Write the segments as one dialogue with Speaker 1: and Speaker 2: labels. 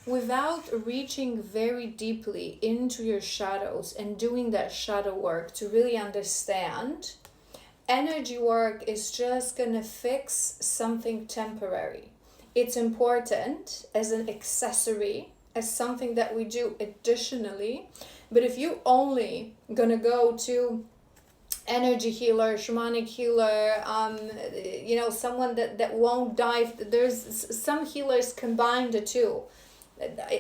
Speaker 1: without reaching very deeply into your shadows and doing that shadow work to really understand, energy work is just gonna fix something temporary. It's important as an accessory, as something that we do additionally, but if you only gonna go to energy healer, shamanic healer, someone that won't dive, there's some healers combine the two.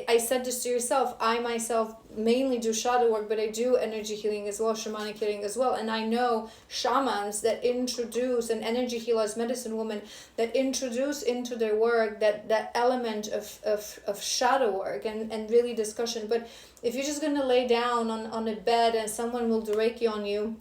Speaker 1: I said this to yourself, I myself mainly do shadow work, but I do energy healing as well, shamanic healing as well. And I know shamans that introduce, and energy healers, medicine women, that introduce into their work that element of shadow work and really discussion. But if you're just going to lay down on a bed and someone will do Reiki on you,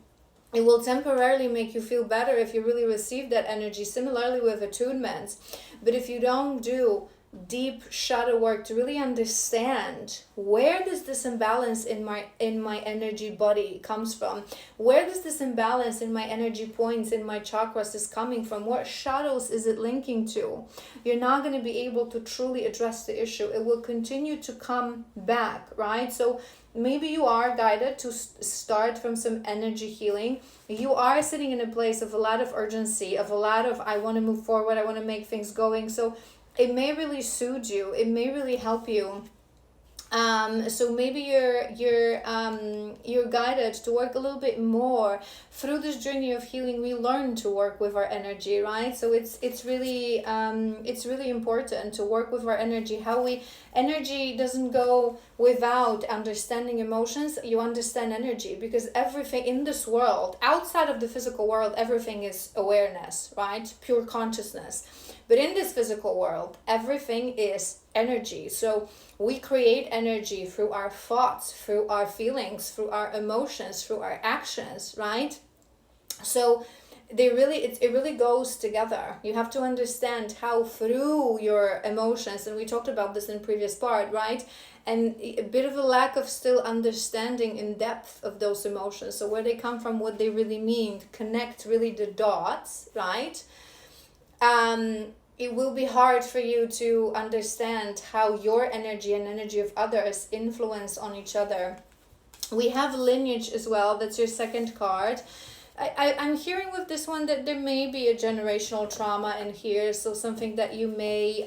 Speaker 1: it will temporarily make you feel better if you really receive that energy. Similarly with attunements. But if you don't do deep shadow work to really understand where does this imbalance in my energy body comes from, where does this imbalance in my energy points in my chakras is coming from, what shadows is it linking to, you're not going to be able to truly address the issue. It will continue to come back, right? So maybe you are guided to start from some energy healing. You are sitting in a place of a lot of urgency, of a lot of I want to move forward, I want to make things going. So it may really soothe you. It may really help you. So maybe you're guided to work a little bit more through this journey of healing. We learn to work with our energy, right? So it's really important to work with our energy. Energy doesn't go without understanding emotions. You understand energy because everything in this world, outside of the physical world, everything is awareness, right? Pure consciousness. But in this physical world, everything is energy. So we create energy through our thoughts, through our feelings, through our emotions, through our actions, right? So it really goes together. You have to understand how through your emotions, and we talked about this in previous part, right? And a bit of a lack of still understanding in depth of those emotions. So where they come from, what they really mean, connect really the dots, right? It will be hard for you to understand how your energy and energy of others influence on each other. We have lineage as well. That's your second card. I'm hearing with this one that there may be a generational trauma in here. So something that you may,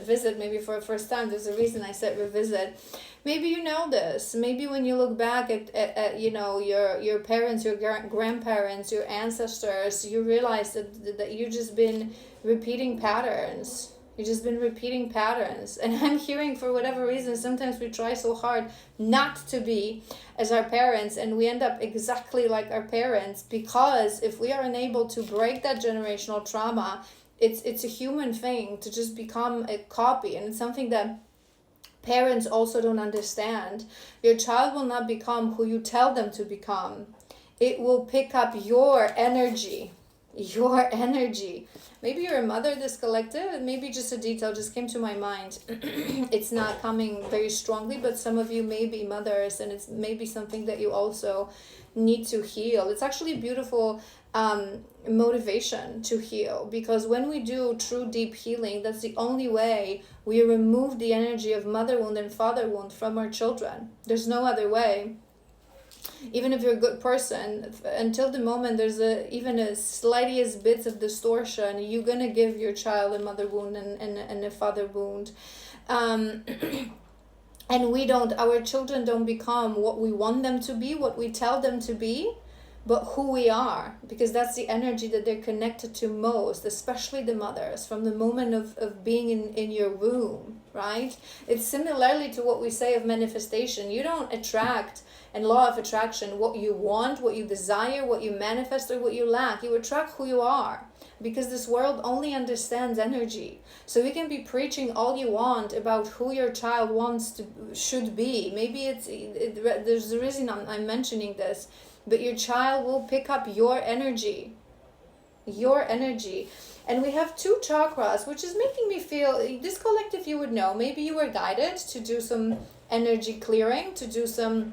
Speaker 1: visit maybe for a first time. There's a reason I said revisit. Maybe you know this. Maybe when you look back at your parents, your grandparents, your ancestors, you realize that you've just been repeating patterns. You've just been repeating patterns. And I'm hearing, for whatever reason, sometimes we try so hard not to be as our parents, and we end up exactly like our parents, because if we are unable to break that generational trauma, it's a human thing to just become a copy. And it's something that parents also don't understand. Your child will not become who you tell them to become. It will pick up your energy. Maybe you're a mother, this collective, maybe just a detail just came to my mind. It's not coming very strongly, but some of you may be mothers, and it's maybe something that you also need to heal. It's actually beautiful motivation to heal, because when we do true deep healing, that's the only way we remove the energy of mother wound and father wound from our children. There's no other way. Even if you're a good person, until the moment there's even a slightest bits of distortion, you're gonna give your child a mother wound and a father wound. And our children don't become what we want them to be, what we tell them to be, but who we are, because that's the energy that they're connected to most, especially the mothers, from the moment of being in your womb, right? It's similarly to what we say of manifestation. You don't attract, and law of attraction, what you want, what you desire, what you manifest, or what you lack. You attract who you are, because this world only understands energy. So you can be preaching all you want about who your child should be. Maybe there's a reason I'm mentioning this, but your child will pick up your energy. And we have two chakras, which is making me feel, this collective you would know, maybe you were guided to do some energy clearing, to do some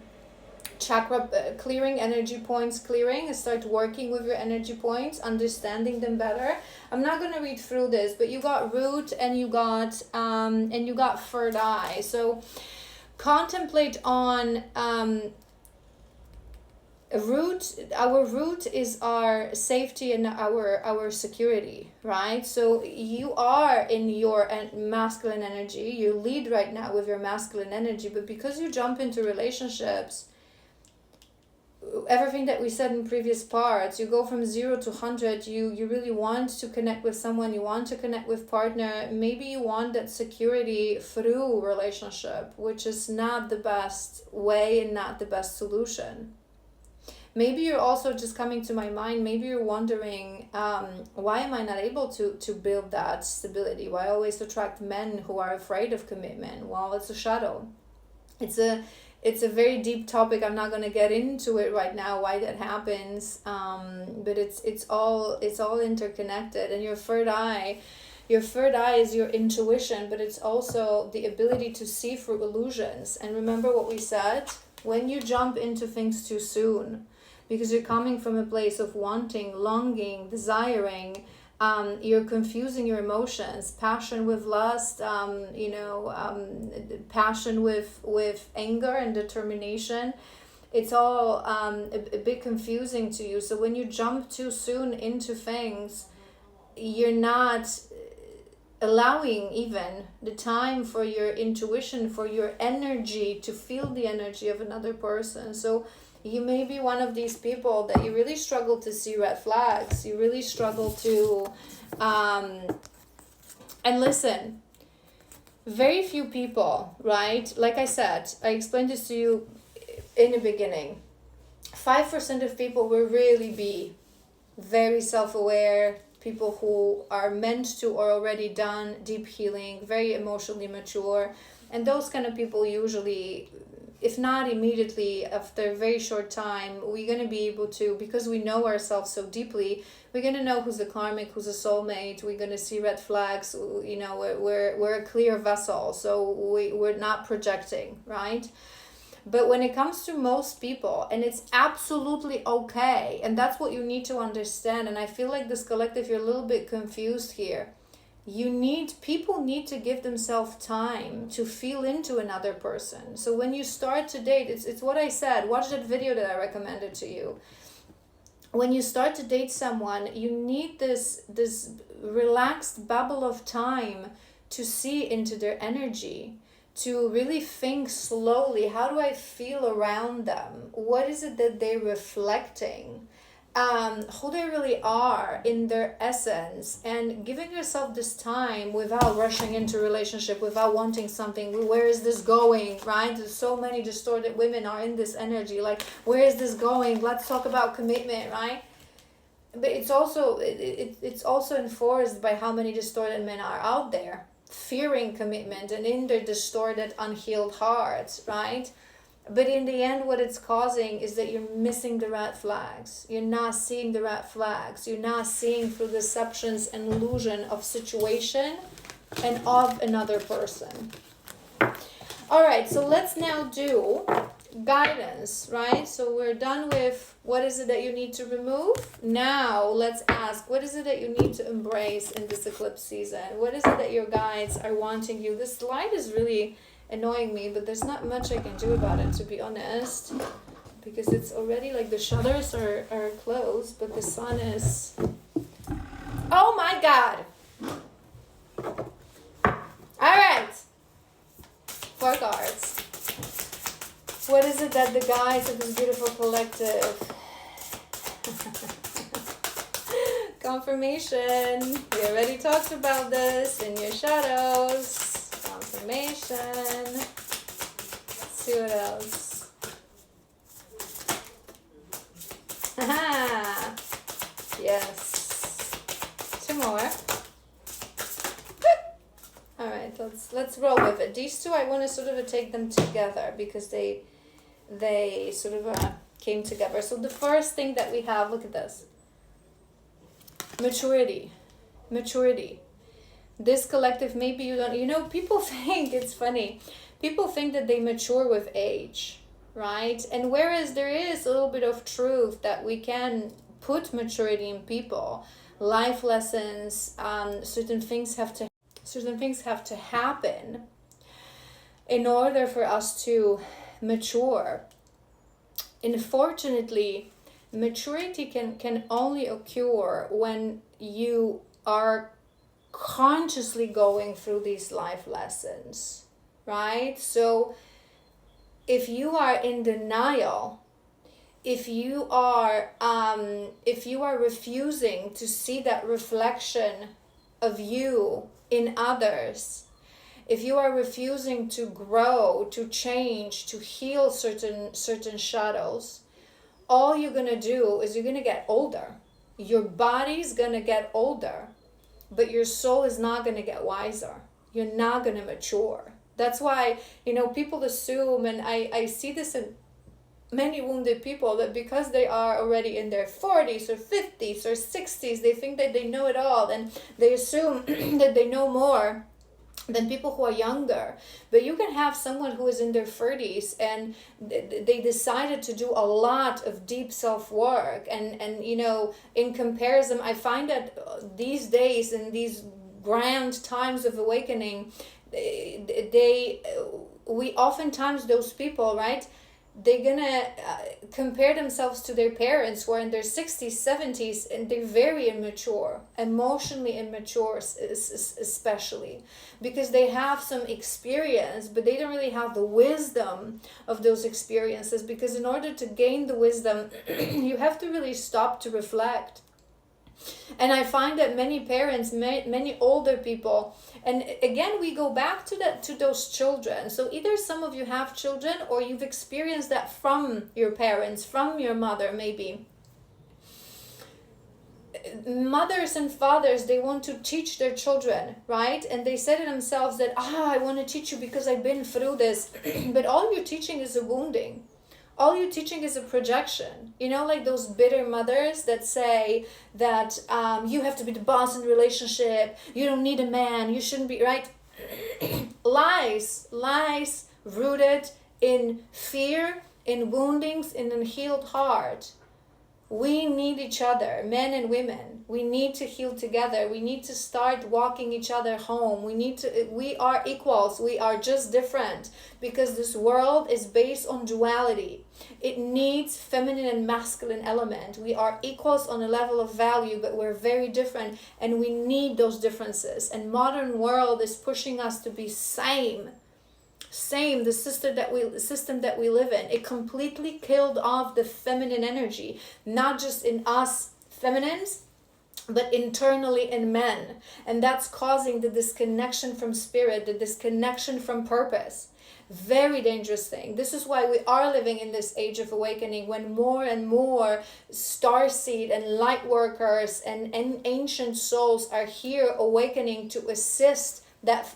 Speaker 1: chakra clearing, energy points clearing, and start working with your energy points, understanding them better. I'm not going to read through this, but you got root and you got third eye. So contemplate on root. Our root is our safety and our security, right? So you are in your masculine energy. You lead right now with your masculine energy, but because you jump into relationships, everything that we said in previous parts, you go from 0 to 100. You really want to connect with someone, you want to connect with partner. Maybe you want that security through relationship, which is not the best way and not the best solution. Maybe you're also just coming to my mind, maybe you're wondering, why am I not able to build that stability? Why I always attract men who are afraid of commitment? Well, it's a shadow. It's a very deep topic. I'm not going to get into it right now, why that happens. But it's all interconnected. And your third eye is your intuition, but it's also the ability to see through illusions. And remember what we said, when you jump into things too soon, because you're coming from a place of wanting, longing, desiring, you're confusing your emotions, passion with lust, passion with anger and determination. It's all a bit confusing to you. So when you jump too soon into things, you're not allowing even the time for your intuition, for your energy to feel the energy of another person. So you may be one of these people that you really struggle to see red flags. You really struggle to, and listen, very few people, right? Like I said, I explained this to you in the beginning. 5% of people will really be very self-aware, people who are meant to or already done deep healing, very emotionally mature. And those kind of people usually, if not immediately, after a very short time, we're going to be able to, because we know ourselves so deeply, we're going to know who's a karmic, who's a soulmate. We're going to see red flags. You know, we're a clear vessel, so we're not projecting, right? But when it comes to most people, and it's absolutely okay, and that's what you need to understand, and I feel like this collective, you're a little bit confused here. People need to give themselves time to feel into another person. So when you start to date, it's what I said, watch that video that I recommended to you. When you start to date someone, you need this relaxed bubble of time to see into their energy, to really think slowly, how do I feel around them? What is it that they're reflecting? Who they really are in their essence, and giving yourself this time without rushing into relationship, without wanting something. Where is this going, right? There's so many distorted women are in this energy, like, where is this going? Let's talk about commitment, right? But it's also enforced by how many distorted men are out there, fearing commitment and in their distorted, unhealed hearts, right? But in the end, what it's causing is that you're missing the red flags. You're not seeing the red flags. You're not seeing through deceptions and illusion of situation and of another person. All right, so let's now do guidance, right? So we're done with what is it that you need to remove. Now let's ask, what is it that you need to embrace in this eclipse season? What is it that your guides are wanting you? This light is really annoying me, but there's not much I can do about it, to be honest, because it's already like the shutters are closed, but the sun is, oh my god. All right, 4 cards. What is it that the guides of this beautiful collective confirmation, we already talked about this in your shadows. Confirmation. Let's see what else. Aha! Yes. 2 more. All right, let's roll with it. These two, I want to sort of take them together because they sort of came together. So the first thing that we have, look at this. Maturity. This collective, maybe you don't, people think, it's funny, people think that they mature with age, right? And whereas there is a little bit of truth that we can put maturity in people, life lessons, certain things have to happen in order for us to mature. Unfortunately, maturity can only occur when you are consciously going through these life lessons, right? So if you are in denial, if you are refusing to see that reflection of you in others, if you are refusing to grow, to change, to heal certain shadows, all you're gonna do is you're gonna get older. Your body's gonna get older, but your soul is not gonna get wiser. You're not gonna mature. That's why, people assume, and I see this in many wounded people, that because they are already in their 40s or 50s or 60s, they think that they know it all, and they assume that they know more than people who are younger. But you can have someone who is in their 30s and they decided to do a lot of deep self-work, and in comparison, I find that these days, in these grand times of awakening, we oftentimes, those people, right, they're gonna compare themselves to their parents who are in their 60s, 70s, and they're very immature, emotionally immature, especially because they have some experience, but they don't really have the wisdom of those experiences, because in order to gain the wisdom, you have to really stop to reflect. And I find that many parents, many older people, and again, we go back to those children. So either some of you have children, or you've experienced that from your parents, from your mother, maybe. Mothers and fathers, they want to teach their children, right? And they say to themselves that, I want to teach you because I've been through this. But all you're teaching is a wounding. All you're teaching is a projection. Like those bitter mothers that say that you have to be the boss in the relationship, you don't need a man, you shouldn't be, right? Lies rooted in fear, in woundings, in an unhealed heart. We need each other, men and women. We need to heal together. We need to start walking each other home. We are equals. We are just different, because this world is based on duality. It needs feminine and masculine element. We are equals on a level of value, but we're very different, and we need those differences. And modern world is pushing us to be same, the system that we live in. It completely killed off the feminine energy, not just in us feminines, but internally in men. And that's causing the disconnection from spirit, the disconnection from purpose. Very dangerous thing. This is why we are living in this age of awakening, when more and more starseed and light workers and ancient souls are here awakening to assist that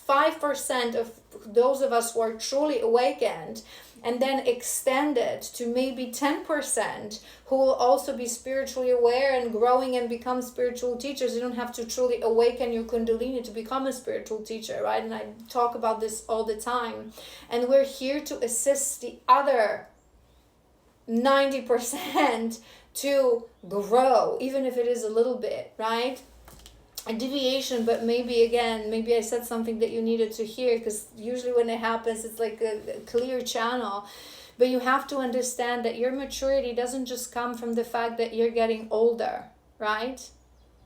Speaker 1: 5% of those of us who are truly awakened, and then extend it to maybe 10% who will also be spiritually aware and growing and become spiritual teachers. You don't have to truly awaken your kundalini to become a spiritual teacher, right? And I talk about this all the time. And we're here to assist the other 90% to grow, even if it is a little bit, right? A deviation, but maybe I said something that you needed to hear, because usually when it happens, it's like a clear channel. But you have to understand that your maturity doesn't just come from the fact that you're getting older, right?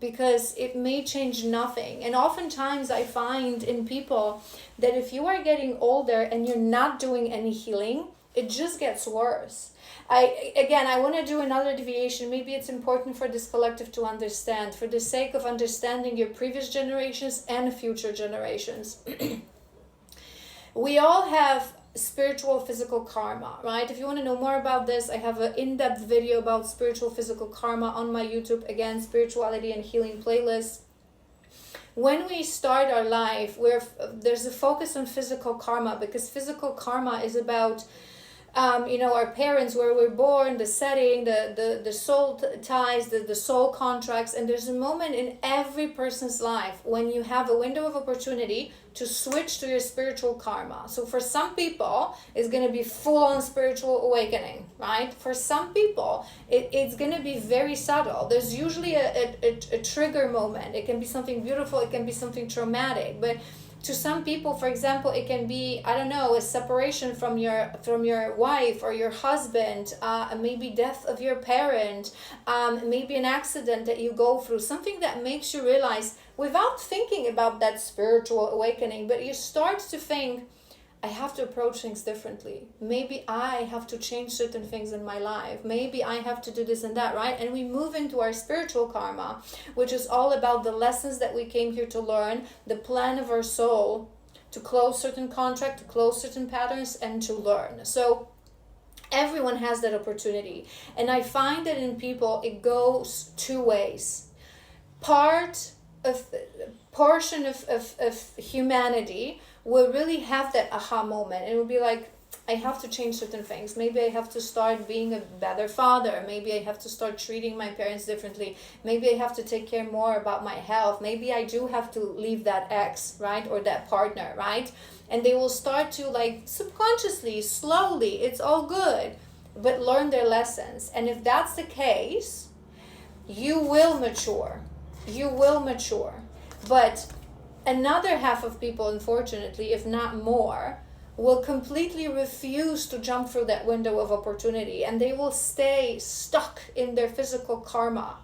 Speaker 1: Because it may change nothing. And oftentimes I find in people that if you are getting older and you're not doing any healing, it just gets worse. I want to do another deviation. Maybe it's important for this collective to understand, for the sake of understanding your previous generations and future generations. We all have spiritual physical karma, right? If you want to know more about this, I have an in-depth video about spiritual physical karma on my YouTube. Again, spirituality and healing playlist. When we start our life, there's a focus on physical karma, because physical karma is about our parents, where we're born, the setting, the soul ties, the soul contracts. And there's a moment in every person's life when you have a window of opportunity to switch to your spiritual karma. So for some people, it's going to be full-on spiritual awakening, right? For some people, it's going to be very subtle. There's usually a trigger moment. It can be something beautiful, it can be something traumatic, but to some people, for example, it can be, I don't know, a separation from your wife or your husband, maybe death of your parent, maybe an accident that you go through, something that makes you realize, without thinking about that spiritual awakening, but you start to think, I have to approach things differently. Maybe I have to change certain things in my life. Maybe I have to do this and that, right? And we move into our spiritual karma, which is all about the lessons that we came here to learn, the plan of our soul to close certain contract, to close certain patterns, and to learn. So everyone has that opportunity. And I find that in people, it goes two ways. Portion of humanity will really have that aha moment, and it will be like, I have to change certain things. Maybe I have to start being a better father. Maybe I have to start treating my parents differently. Maybe I have to take care more about my health. Maybe I do have to leave that ex, right? Or that partner, right? And they will start to, like, subconsciously, slowly, it's all good, but learn their lessons. And if that's the case, you will mature. You will mature. But another half of people, unfortunately, if not more, will completely refuse to jump through that window of opportunity, and they will stay stuck in their physical karma,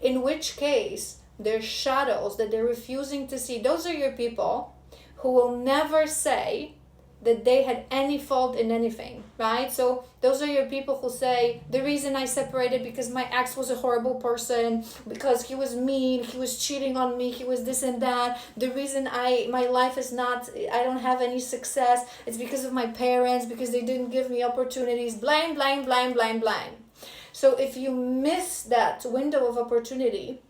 Speaker 1: in which case their shadows that they're refusing to see, those are your people who will never say that they had any fault in anything, right? So those are your people who say, the reason I separated because my ex was a horrible person, because he was mean, he was cheating on me, he was this and that. The reason my life is not, I don't have any success, it's because of my parents, because they didn't give me opportunities, blame. So if you miss that window of opportunity,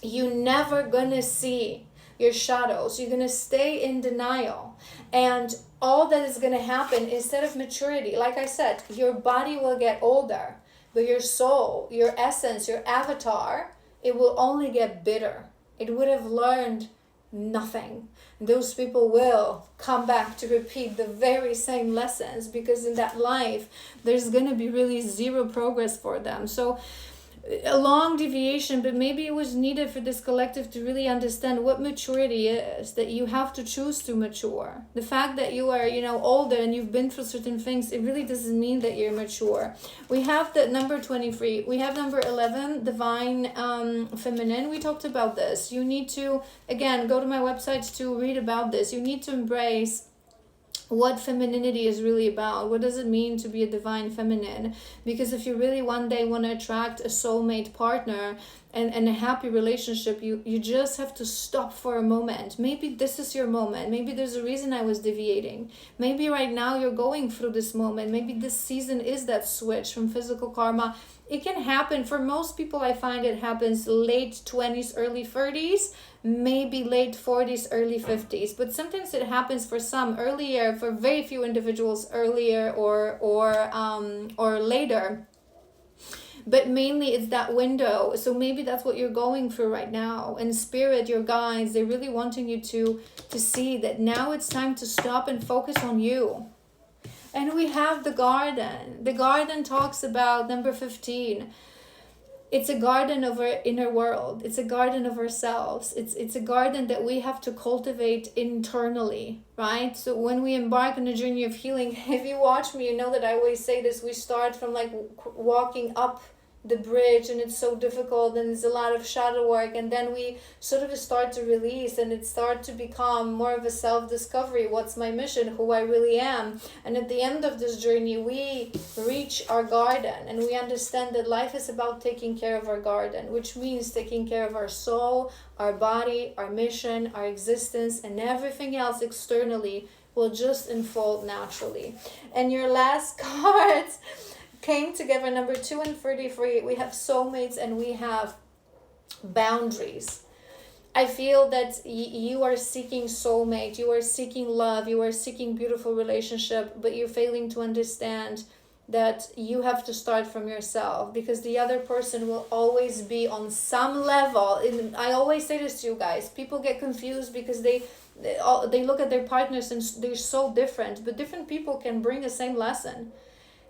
Speaker 1: you're never gonna see your shadows. You're gonna stay in denial, and all that is gonna happen, instead of maturity, like I said, your body will get older, but your soul, your essence, your avatar, it will only get bitter. It would have learned nothing. Those people will come back to repeat the very same lessons, because in that life there's gonna be really zero progress for them. So a long deviation, but maybe it was needed for this collective to really understand what maturity is, that you have to choose to mature. The fact that you are, older and you've been through certain things, it really doesn't mean that you're mature. We have the number 23. We have number 11, divine feminine. We talked about this. You need to, again, go to my website to read about this. You need to embrace what femininity is really about. What does it mean to be a divine feminine? Because if you really one day want to attract a soulmate partner and a happy relationship, you just have to stop for a moment. Maybe this is your moment. Maybe there's a reason I was deviating. Maybe right now you're going through this moment. Maybe this season is that switch from physical karma. It can happen. For most people, I find it happens late 20s, early 30s, maybe late 40s, early 50s. But sometimes it happens for some earlier, for very few individuals earlier or later. But mainly it's that window. So maybe that's what you're going through right now. And spirit, your guides, they're really wanting you to see that now it's time to stop and focus on you. And we have the garden. The garden talks about number 15. It's a garden of our inner world. It's a garden of ourselves. It's a garden that we have to cultivate internally, right? So when we embark on a journey of healing, if you watch me, you know that I always say this, we start from like walking up the bridge, and it's so difficult, and it's a lot of shadow work, and then we sort of start to release, and it starts to become more of a self-discovery. What's my mission? Who I really am? And at the end of this journey, we reach our garden, and we understand that life is about taking care of our garden, which means taking care of our soul, our body, our mission, our existence, and everything else externally will just unfold naturally. And your last cards came together, number 2 and 33. We have soulmates and we have boundaries. I feel that you are seeking soulmate, you are seeking love, you are seeking beautiful relationship, but you're failing to understand that you have to start from yourself, because the other person will always be on some level. I always say this to you guys. People get confused because they look at their partners and they're so different, but different people can bring the same lesson,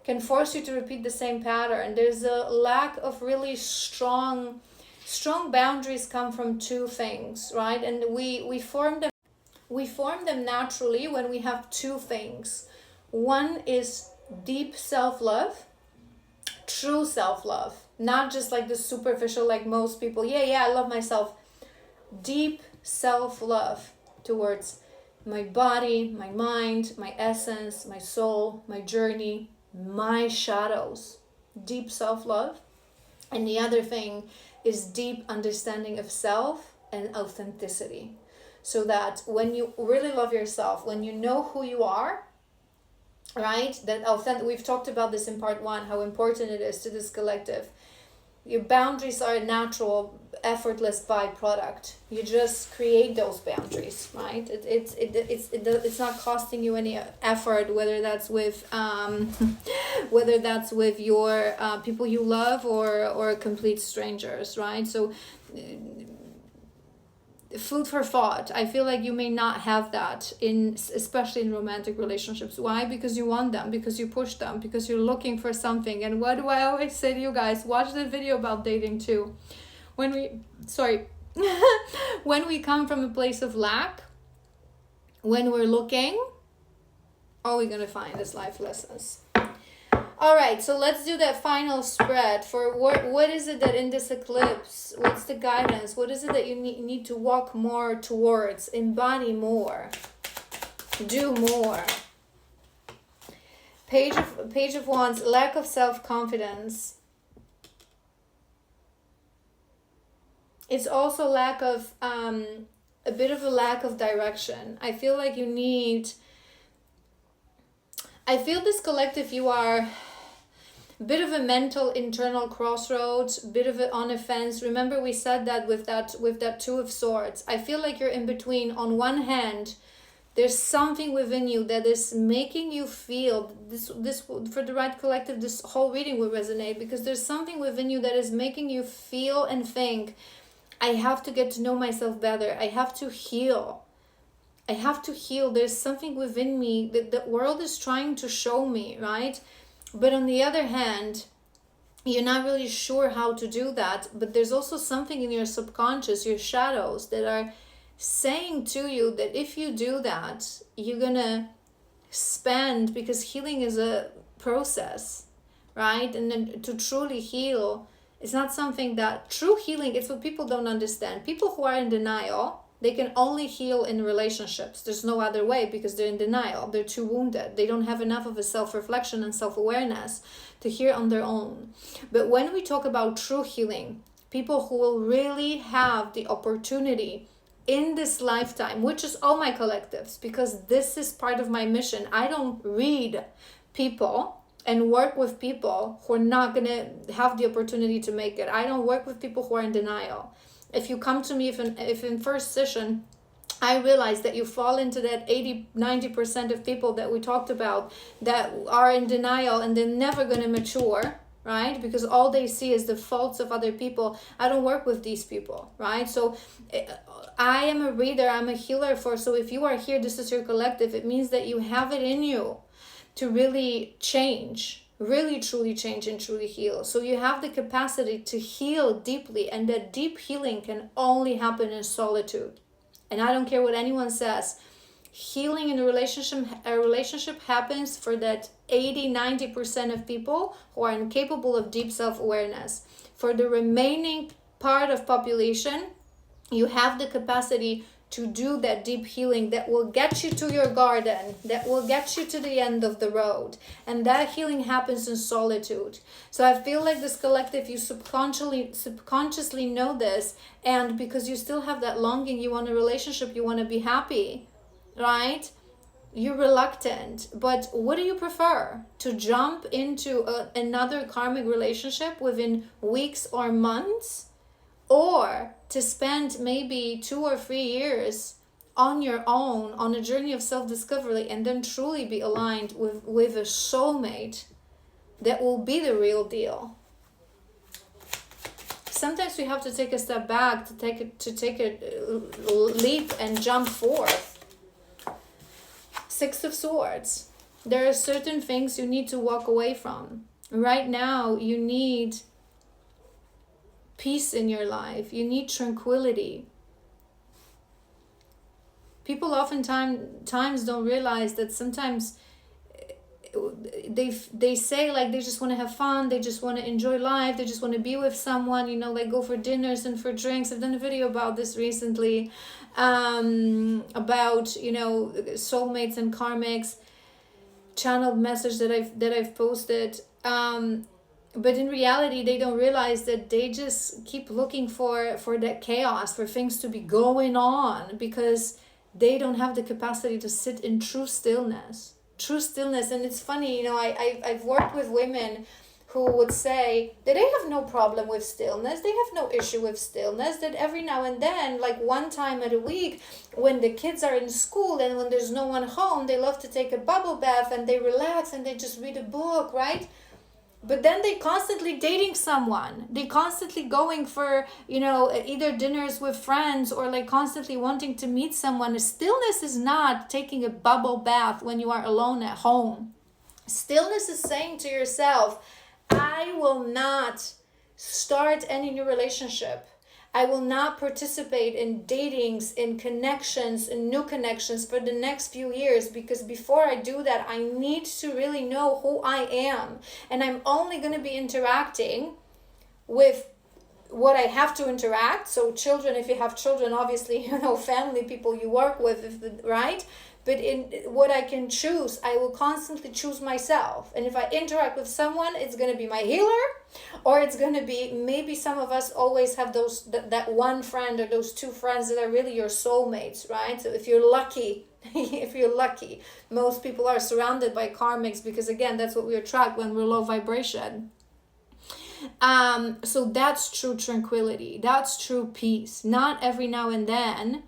Speaker 1: can force you to repeat the same pattern. There's a lack of really strong boundaries come from two things, right? And we form them naturally when we have two things. One is deep self-love, true self-love, not just like the superficial, like most people, yeah, I love myself. Deep self-love towards my body, my mind, my essence, my soul, my journey, my shadows. Deep self-love. And the other thing is deep understanding of self and authenticity. So that when you really love yourself, when you know who you are, right, that authentic, we've talked about this in part 1, how important it is to this collective. Your boundaries are a natural, effortless byproduct. You just create those boundaries, right? It's not costing you any effort, whether that's with your people you love or complete strangers, right? So food for thought. I feel like you may not have that especially in romantic relationships. Why? Because you want them, because you push them, because you're looking for something. And what do I always say to you guys? Watch the video about dating too. When we come from a place of lack, when we're looking, all we're gonna find is life lessons. All right, so let's do that final spread for what is it that in this eclipse, what's the guidance? What is it that you need to walk more towards, embody more, do more? Page of Wands, lack of self-confidence. It's also lack of, a bit of a lack of direction. I feel like I feel this collective, you are a bit of a mental internal crossroads, bit of it on a fence. Remember we said that with that Two of Swords. I feel like you're in between. On one hand, there's something within you that is making you feel this for the right collective, this whole reading will resonate, because there's something within you that is making you feel and think, I have to get to know myself better. I have to heal. There's something within me that the world is trying to show me, right? But on the other hand, you're not really sure how to do that. But there's also something in your subconscious, your shadows, that are saying to you that if you do that, you're gonna spend, because healing is a process, right? And then to truly heal, it's not something that, true healing, it's what people don't understand. People who are in denial, they can only heal in relationships. There's no other way, because they're in denial. They're too wounded. They don't have enough of a self-reflection and self-awareness to heal on their own. But when we talk about true healing, people who will really have the opportunity in this lifetime, which is all my collectives, because this is part of my mission. I don't read people and work with people who are not going to have the opportunity to make it. I don't work with people who are in denial. If you come to me, if in first session, I realize that you fall into that 80-90% of people that we talked about that are in denial and they're never going to mature, right? Because all they see is the faults of other people. I don't work with these people, right? So I am a reader, I'm a healer so if you are here, this is your collective, it means that you have it in you to really change, really truly change and truly heal. So you have the capacity to heal deeply, and that deep healing can only happen in solitude. And I don't care what anyone says, healing in a relationship happens for that 80-90% of people who are incapable of deep self-awareness. For the remaining part of population, you have the capacity to do that deep healing that will get you to your garden, that will get you to the end of the road. And that healing happens in solitude. So I feel like this collective, you subconsciously know this, and because you still have that longing, you want a relationship, you want to be happy, right? You're reluctant. But what do you prefer? To jump into another karmic relationship within weeks or months? Or to spend maybe 2 or 3 years on your own on a journey of self-discovery, and then truly be aligned with a soulmate that will be the real deal. Sometimes we have to take a step back to take a leap and jump forth. Six of Swords. There are certain things you need to walk away from. Right now, you need peace in your life. You need tranquility. People oftentimes don't realize that sometimes they say like they just want to have fun, they just want to enjoy life, they just want to be with someone, you know, like go for dinners and for drinks. I've done a video about this recently, about, you know, soulmates and karmics, channeled message that I've posted. But in reality, they don't realize that they just keep looking for that chaos, for things to be going on, because they don't have the capacity to sit in true stillness. And it's funny, you know, I've worked with women who would say that they have no problem with stillness, they have no issue with stillness, that every now and then, like one time at a week, when the kids are in school and when there's no one home, they love to take a bubble bath and they relax and they just read a book, right? But then they constantly dating someone. They constantly going for, you know, either dinners with friends, or like constantly wanting to meet someone. Stillness is not taking a bubble bath when you are alone at home. Stillness is saying to yourself, I will not start any new relationship. I will not participate in datings, in connections, in new connections for the next few years, because before I do that, I need to really know who I am. And I'm only going to be interacting with what I have to interact. So children, if you have children, obviously, you know, family, people you work with, right? But in what I can choose, I will constantly choose myself. And if I interact with someone, it's going to be my healer, or it's going to be, maybe some of us always have that one friend or those two friends that are really your soulmates, right? So if you're lucky, most people are surrounded by karmics, because again, that's what we attract when we're low vibration. So that's true tranquility. That's true peace. Not every now and then,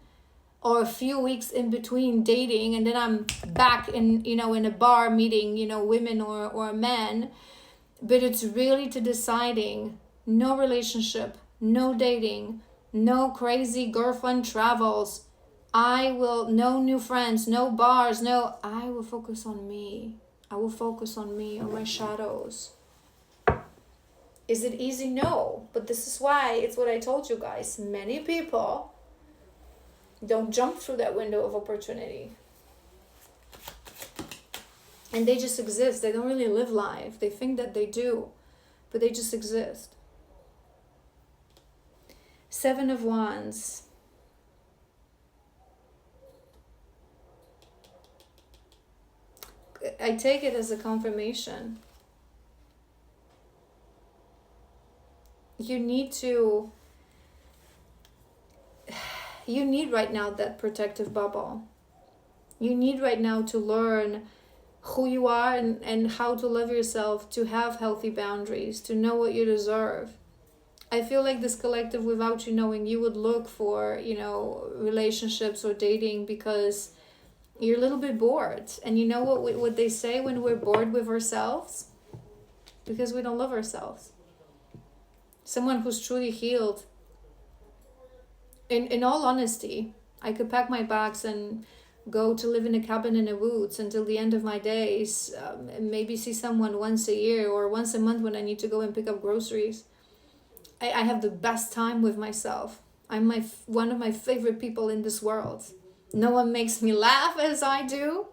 Speaker 1: or a few weeks in between dating, and then I'm back in, you know, in a bar meeting, you know, women or men. But it's really to deciding, no relationship, no dating, no crazy girlfriend travels. No new friends, no bars, I will focus on me. I will focus on me, on my shadows. Is it easy? No. But this is why, it's what I told you guys. Many people don't jump through that window of opportunity. And they just exist. They don't really live life. They think that they do, but they just exist. Seven of Wands. I take it as a confirmation. You need right now that protective bubble. You need right now to learn who you are and how to love yourself, to have healthy boundaries, to know what you deserve. I feel like this collective, without you knowing, you would look for, you know, relationships or dating because you're a little bit bored. And you know what they say when we're bored with ourselves? Because we don't love ourselves. Someone who's truly healed, in all honesty, I could pack my bags and go to live in a cabin in the woods until the end of my days, and maybe see someone once a year or once a month when I need to go and pick up groceries. I have the best time with myself. I'm one of my favorite people in this world. No one makes me laugh as I do.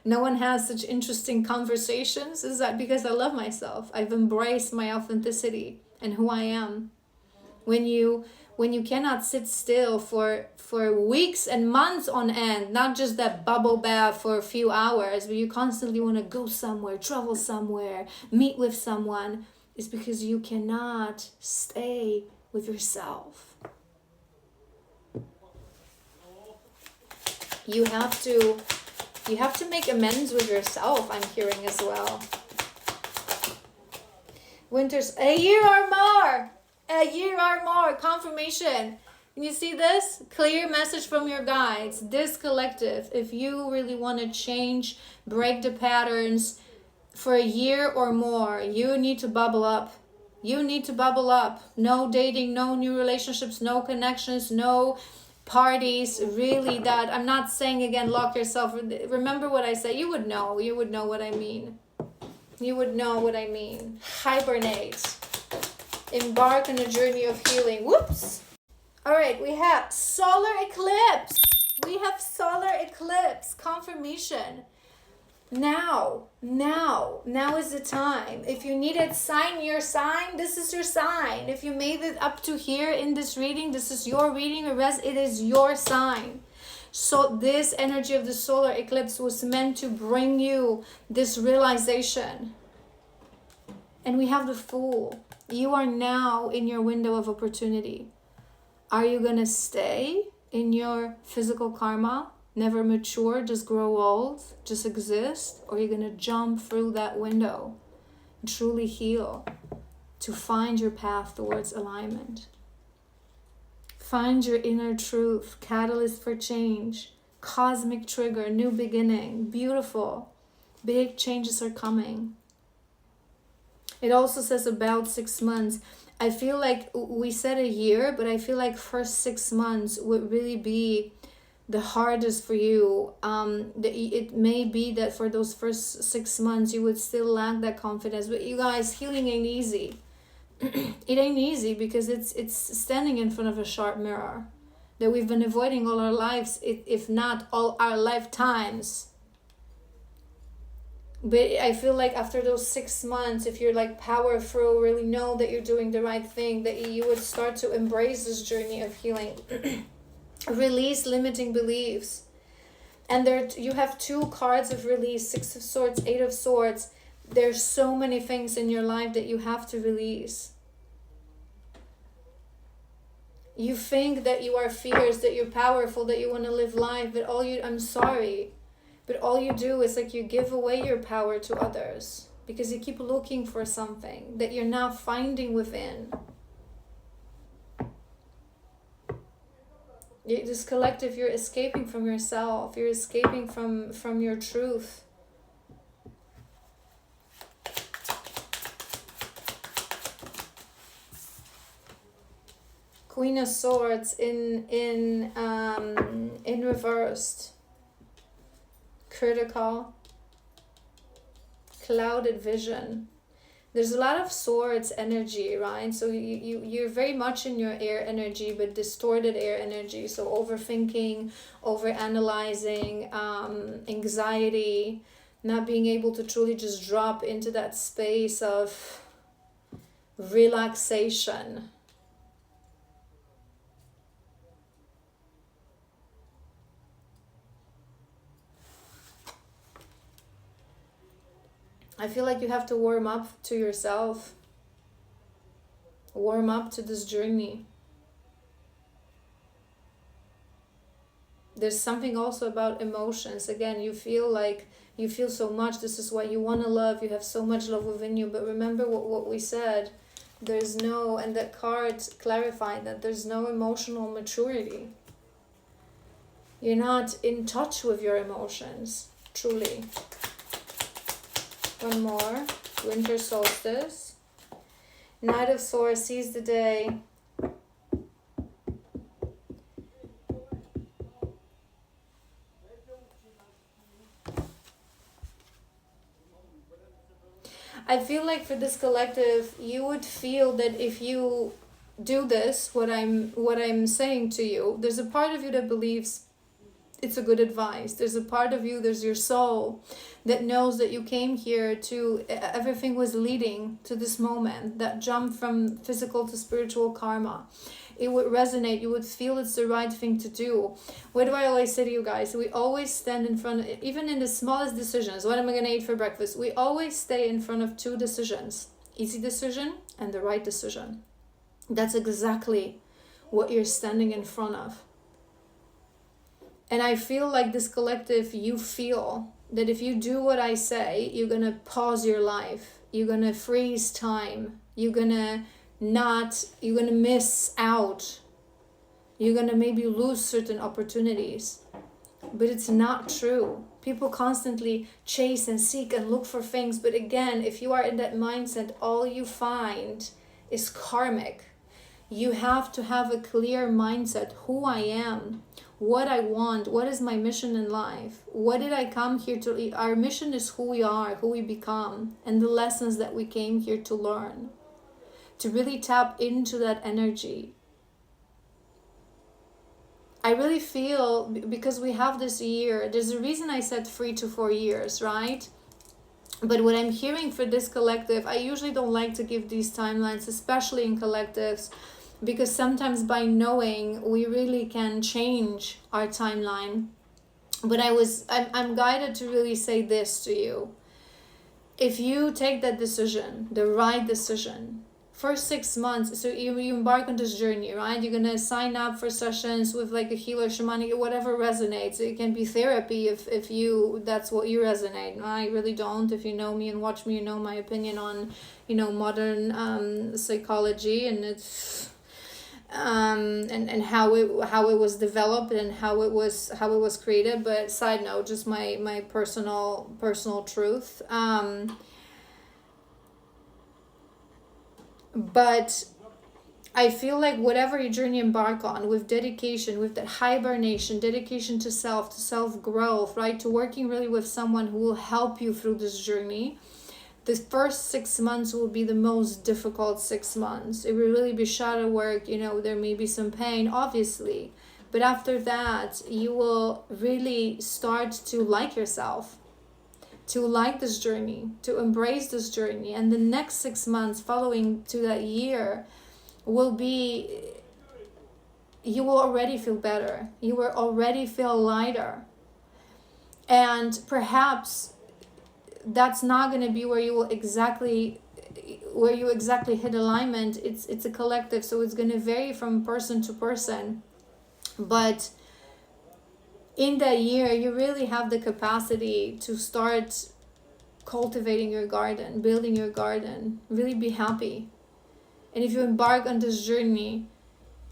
Speaker 1: No one has such interesting conversations. Is that because I love myself? I've embraced my authenticity and who I am. When you cannot sit still for weeks and months on end, not just that bubble bath for a few hours, but you constantly want to go somewhere, travel somewhere, meet with someone, is because you cannot stay with yourself. You have to make amends with yourself, I'm hearing as well. Winter's a year or more, confirmation. You see this? Clear message from your guides. This collective, if you really want to change, break the patterns for a year or more, you need to bubble up. You need to bubble up. No dating, no new relationships, no connections, no parties. Really, that I'm not saying again, lock yourself. Remember what I say. You would know. You would know what I mean. You would know what I mean. Hibernate. Embark on a journey of healing. Whoops. All right, we have solar eclipse. We have solar eclipse confirmation. Now is the time. If you needed sign your sign, this is your sign. If you made it up to here in this reading, this is your reading. It is your sign. So this energy of the solar eclipse was meant to bring you this realization. And we have the Fool. You are now in your window of opportunity. Are you going to stay in your physical karma, never mature, just grow old, just exist? Or are you going to jump through that window and truly heal to find your path towards alignment? Find your inner truth, catalyst for change, cosmic trigger, new beginning, beautiful. Big changes are coming. It also says about 6 months. I feel like we said a year, but I feel like first 6 months would really be the hardest for you. It may be that for those first 6 months you would still lack that confidence. But you guys, healing ain't easy. It ain't easy because it's standing in front of a sharp mirror that we've been avoiding all our lives, if not all our lifetimes. But I feel like after those 6 months, if you're like power through, really know that you're doing the right thing, that you would start to embrace this journey of healing. Release limiting beliefs. And you have 2 cards of release, 6 of Swords, 8 of Swords. There's so many things in your life that you have to release. You think that you are fierce, that you're powerful, that you want to live life, but I'm sorry. But all you do is like you give away your power to others because you keep looking for something that you're not finding within. This collective, you're escaping from yourself. You're escaping from your truth. Queen of Swords in reversed. Critical, clouded vision. There's a lot of Swords energy, right? So you're very much in your air energy, but distorted air energy. So overthinking, overanalyzing, anxiety, not being able to truly just drop into that space of relaxation. I feel like you have to warm up to yourself. Warm up to this journey. There's something also about emotions. Again, you feel so much. This is why you want to love. You have so much love within you. But remember what we said. And that card clarified that there's no emotional maturity. You're not in touch with your emotions, truly. One more. Winter solstice. Knight of Swords, seize the day. I feel like for this collective, you would feel that if you do this, what I'm saying to you, there's a part of you that believes it's a good advice. There's a part of you, there's your soul that knows that you came here to, everything was leading to this moment, that jump from physical to spiritual karma. It would resonate. You would feel it's the right thing to do. What do I always say to you guys? We always stand in front, even in the smallest decisions. What am I going to eat for breakfast? We always stay in front of 2 decisions. Easy decision and the right decision. That's exactly what you're standing in front of. And I feel like this collective, you feel that if you do what I say, you're going to pause your life. You're going to freeze time. You're going to miss out. You're going to maybe lose certain opportunities. But it's not true. People constantly chase and seek and look for things. But again, if you are in that mindset, all you find is karmic. You have to have a clear mindset. Who I am, what I want, what is my mission in life, what did I come here to. Our mission is who we are, who we become, and the lessons that we came here to learn. To really tap into that energy. I really feel, because we have this year, there's a reason I said 3 to 4 years, right? But what I'm hearing for this collective, I usually don't like to give these timelines, especially in collectives, because sometimes by knowing, we really can change our timeline. But I'm guided to really say this to you. If you take that decision, the right decision, first 6 months, so you embark on this journey, right? You're gonna sign up for sessions with like a healer, shamanic, whatever resonates. It can be therapy if you, that's what you resonate. I really don't. If you know me and watch me, you know my opinion on, modern psychology, and it's and how it was developed and how it was created. But side note, just my personal truth. But I feel like whatever your journey embark on, with dedication, with that hibernation, dedication to self-growth, right? To working really with someone who will help you through this journey. The first 6 months will be the most difficult 6 months. It will really be shadow work. There may be some pain, obviously. But after that, you will really start to like yourself, to like this journey, to embrace this journey. And the next 6 months following to that year will be, you will already feel better. You will already feel lighter. And perhaps that's not going to be where you exactly hit alignment. It's a collective, so it's going to vary from person to person. But in that year, you really have the capacity to start cultivating your garden, building your garden, really be happy. And if you embark on this journey,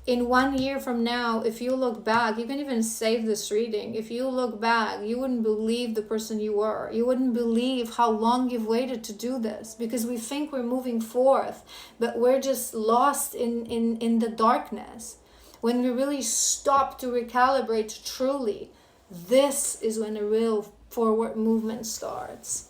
Speaker 1: in 1 year from now, if you look back, you can even save this reading. If you look back, you wouldn't believe the person you were. You wouldn't believe how long you've waited to do this, because we think we're moving forth, but we're just lost in the darkness. When we really stop to recalibrate truly, this is when a real forward movement starts.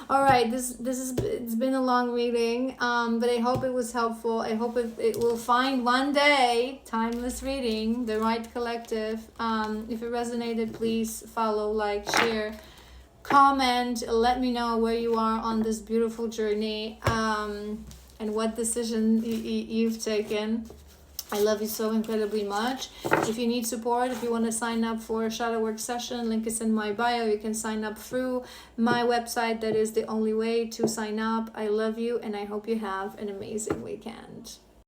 Speaker 1: All right, it's been a long reading, but I hope it was helpful. I hope it will find one day, timeless reading, the right collective. If it resonated, please follow, like, share, comment. Let me know where you are on this beautiful journey, and what decision you've taken. I love you so incredibly much. If you need support, if you want to sign up for a shadow work session, link is in my bio. You can sign up through my website. That is the only way to sign up. I love you, and I hope you have an amazing weekend.